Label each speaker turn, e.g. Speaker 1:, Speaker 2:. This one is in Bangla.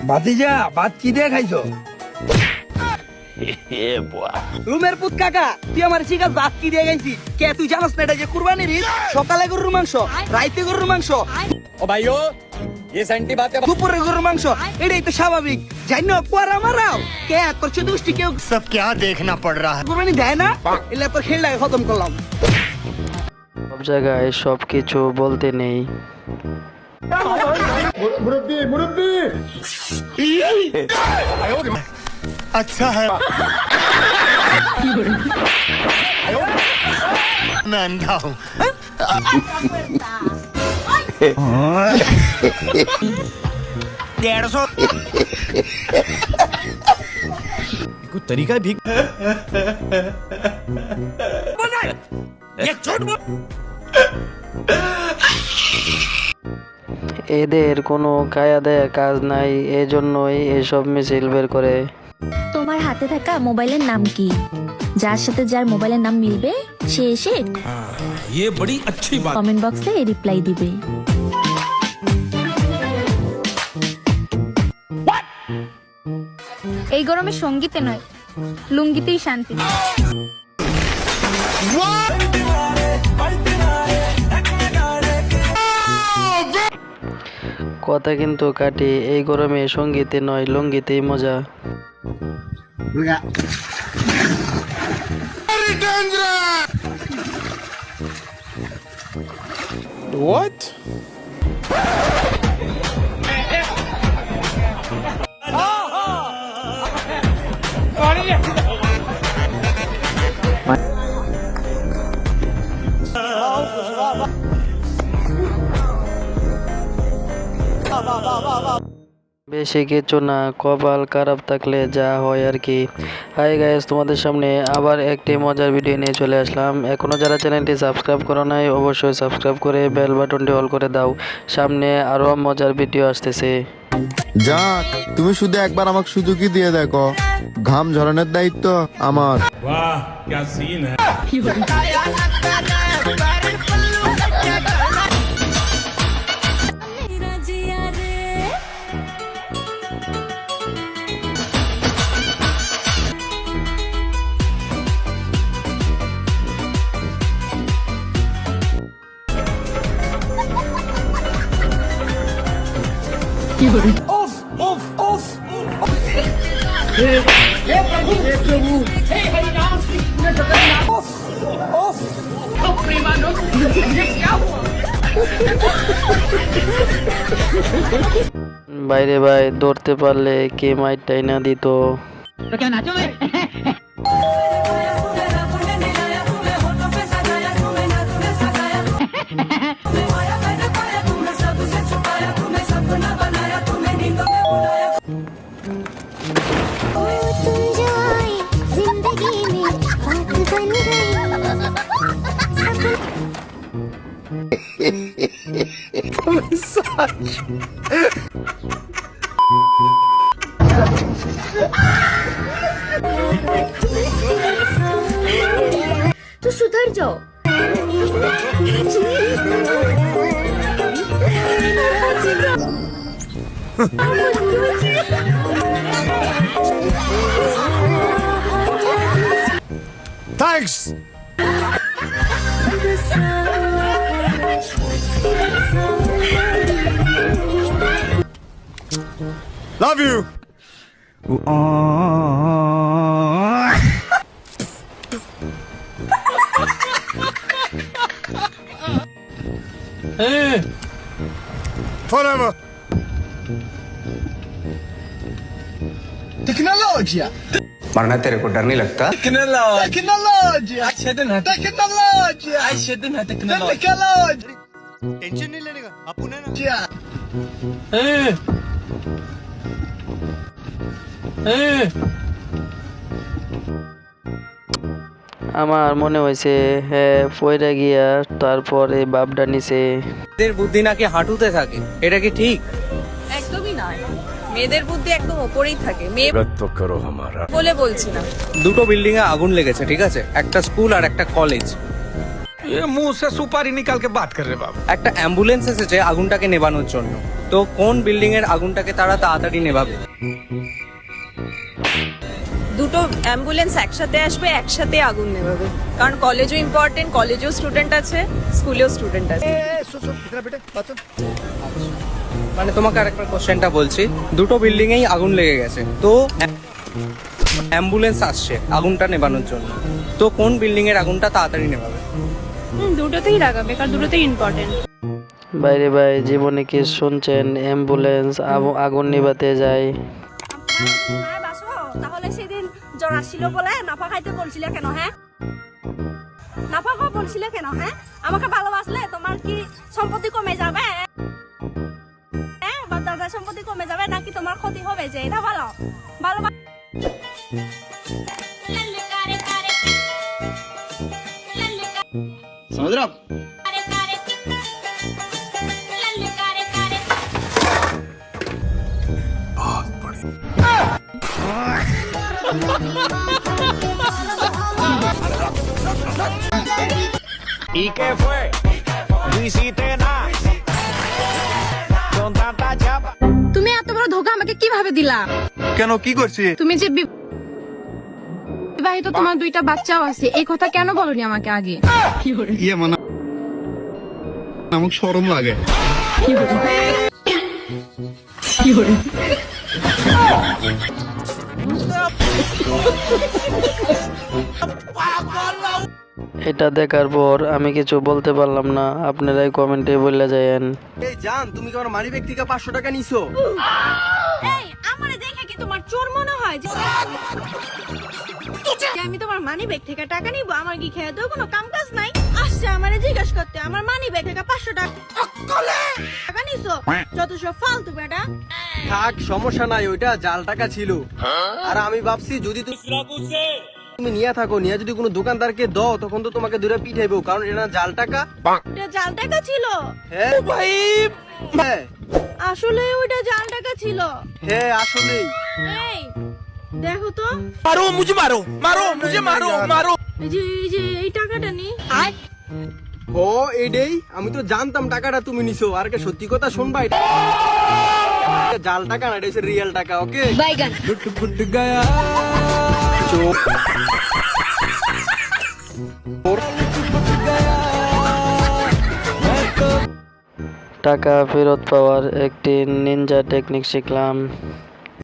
Speaker 1: ভাতিজা ভাত কি দিয়ে খাইছো?
Speaker 2: রুমের পুত কাকা, তুই আমার চিকাস ভাত কি দিয়ে গেছি? কে তুই জানাস না এটা যে কুরবানির ঈদ? সকালে গরুর মাংস, রাইতে গরুর মাংস,
Speaker 1: ও ভাইও ये सेंटी बात है।
Speaker 2: দুপুরে গরুর মাংস, এটাই তো স্বাভাবিক। জানি না পরা মারাও কে করছে দুষ্টি, কেউ
Speaker 3: सब क्या देखना पड़ रहा है।
Speaker 2: কুরবানি দেয় না, এলে তো খেলটাকে খতম করলাম।
Speaker 4: সব জায়গায় সব কিছু বলতে নেই।
Speaker 3: अच्छा है मैं अंधा हूँ।
Speaker 1: कोई तरीका है भीख
Speaker 4: এদের কোনো কায়া দেয়া কাজ নাই, এজন্যই এসব মিছিল বের করে।
Speaker 5: তোমার হাতে থাকা মোবাইলের নাম কি? যার সাথে যার মোবাইলের নাম মিলবে সে এসে
Speaker 1: ये बड़ी अच्छी बात।
Speaker 5: কমেন্ট বক্সে রিপ্লাই দিবে।
Speaker 6: এই গরমে সঙ্গীতে নয়, লুঙ্গিতেই শান্তি।
Speaker 4: কথা কিন্তু কাটি, এই গরমে সঙ্গীতে নয় লুঙ্গিতেই মজা।
Speaker 1: What?
Speaker 4: বেশি কিছু না, কপাল খারাপ থাকলে যা হয় আর কি। হাই গাইস, তোমাদের সামনে আবার একটি মজার ভিডিও নিয়ে চলে আসলাম। এখনো যারা চ্যানেলটি সাবস্ক্রাইব করো নাই অবশ্যই সাবস্ক্রাইব করে বেল বাটনটি অল করে দাও, সামনে আরো মজার ভিডিও আসতেছে।
Speaker 7: যাক, তুমি শুধু একবার আমাকে সুযোগই দিয়ে দেখো, ঘাম ঝরানোর দায়িত্ব আমার।
Speaker 1: वाह क्या सीन है।
Speaker 4: বাইরে ভাই ধরতে পারলে কে মাইরটাই না দিত।
Speaker 5: तो सुधर जाओ।
Speaker 3: थैंक्स। Love you. Forever.
Speaker 2: টেকনোলজিয়া
Speaker 8: मरना तेरे को डर नहीं लगता?
Speaker 2: টেকনোলজিয়া টেকনোলজিয়া টেকনোলজি।
Speaker 3: टेंशन नहीं लेने का, अपन है ना।
Speaker 4: আমার মনে হয়েছে হ্যাঁ পয়রা গিয়া তারপর এই বাপটা নিছে।
Speaker 2: এদের বুদ্ধি নাকি হাঁটুতে থাকে, এটা কি ঠিক?
Speaker 9: একদমই নয়, মেয়েদের বুদ্ধি একদম ওপরেই থাকে। মেয়ে বলে বলছি না।
Speaker 2: দুটো বিল্ডিং এ আগুন লেগেছে, ঠিক আছে? একটা স্কুল আর একটা কলেজ।
Speaker 1: ये मुंह से सुपारी निकाल के बात कर रहे बाप।
Speaker 2: একটা অ্যাম্বুলেন্স এসেছে আগুনটাকে নেভানোর জন্য। তো কোন বিল্ডিং এর আগুনটাকে তারা তাড়াতাড়ি নেভাবে?
Speaker 9: দুটো অ্যাম্বুলেন্স একসাথে আসবে, একসাথে আগুন নেভাবে, কারণ কলেজও ইম্পর্টেন্ট, কলেজেও স্টুডেন্ট আছে, স্কুলেও স্টুডেন্ট আছে।
Speaker 2: মানে তোমাকে আরেকবার কোশ্চেনটা বলছি, দুটো বিল্ডিং এই আগুন লেগে গেছে, তো অ্যাম্বুলেন্স আসছে আগুনটা নেভানোর জন্য, তো কোন বিল্ডিং এর আগুনটা তাড়াতাড়ি নেভাবে?
Speaker 6: দুটোতেই লাগাবে, কারণ দুটোতেই ইম্পর্টেন্ট।
Speaker 4: বাইরে ভাই জীবনে কি শুনছেন অ্যাম্বুলেন্স আগুন নিভাতে যায়?
Speaker 6: তাহলে সেদিন জ্বর আসছিল বলে নাফা খাইতে বলছিলে কেন? হ্যাঁ, নাফা খাওয়া বলছিলে কেন? হ্যাঁ, আমাকে ভালোবাসলে তোমার কি সম্পত্তি কমে যাবে? হ্যাঁ, বা দাদা সম্পত্তি কমে যাবে নাকি তোমার ক্ষতি হবে? যে এটা ভালো ভালো
Speaker 3: समझ रहे हो आप?
Speaker 6: তুমি এত বড় ধোকা আমাকে কিভাবে দিলা?
Speaker 3: কেন কি করছি?
Speaker 6: তুমি যে বিবাহিত, তোমার দুইটা বাচ্চাও আছে, এই কথা কেন বলনি আমাকে আগে?
Speaker 7: ইয়ে মানে আমার শরম লাগে।
Speaker 4: এটা দেখার পর আমি কিছু বলতে পারলাম না, আপনারাই কমেন্টে বলে যায়েন।
Speaker 2: এই জান, তুমি কি আমার মানি ব্যাগ থেকে 500 টাকা নিছো?
Speaker 6: এই আমারে দেখে কি তোমার চোর মনে হয় যে আমি তোমার মানি ব্যাগ থেকে টাকা নিব? আমার কি খেয়ে দেবো কোনো কাম কাজ নাই? আসছে আমারে জিজ্ঞেস করতে আমার মানি ব্যাগ থেকে 500 টাকা নিছো? যত সব ফালতু বেটা।
Speaker 2: থাক, সমস্যা নাই, ওইটা জাল টাকা ছিল। আর আমি ভাবছি যদি তুমি নিয়ে থাকো, নিয়ে যদি কোনো দোকানদারকে দাও তখন তো তোমাকে দূরে পিঠাইবো, কারণ এটা জাল টাকা।
Speaker 6: এটা জাল টাকা ছিল?
Speaker 2: হ্যাঁ ভাই, হ্যাঁ
Speaker 6: আসলে ওইটা জাল টাকা ছিল।
Speaker 2: হ্যাঁ আসলেই।
Speaker 6: এই দেখো তো,
Speaker 1: मारो मुझे, मारो मारो मुझे, मारो मारो।
Speaker 6: এই টাকাটা নি।
Speaker 2: ও এডেই, আমি তো জানতাম টাকাটা তুমি নিছো। আর কে সত্যি কথা শুনবা, এটা জাল টাকা না, এটা হচ্ছে রিয়েল টাকা। ওকে,
Speaker 6: বাইগান
Speaker 4: টাকা ফেরত পাওয়ার একটি নিনজা টেকনিক শিখলাম।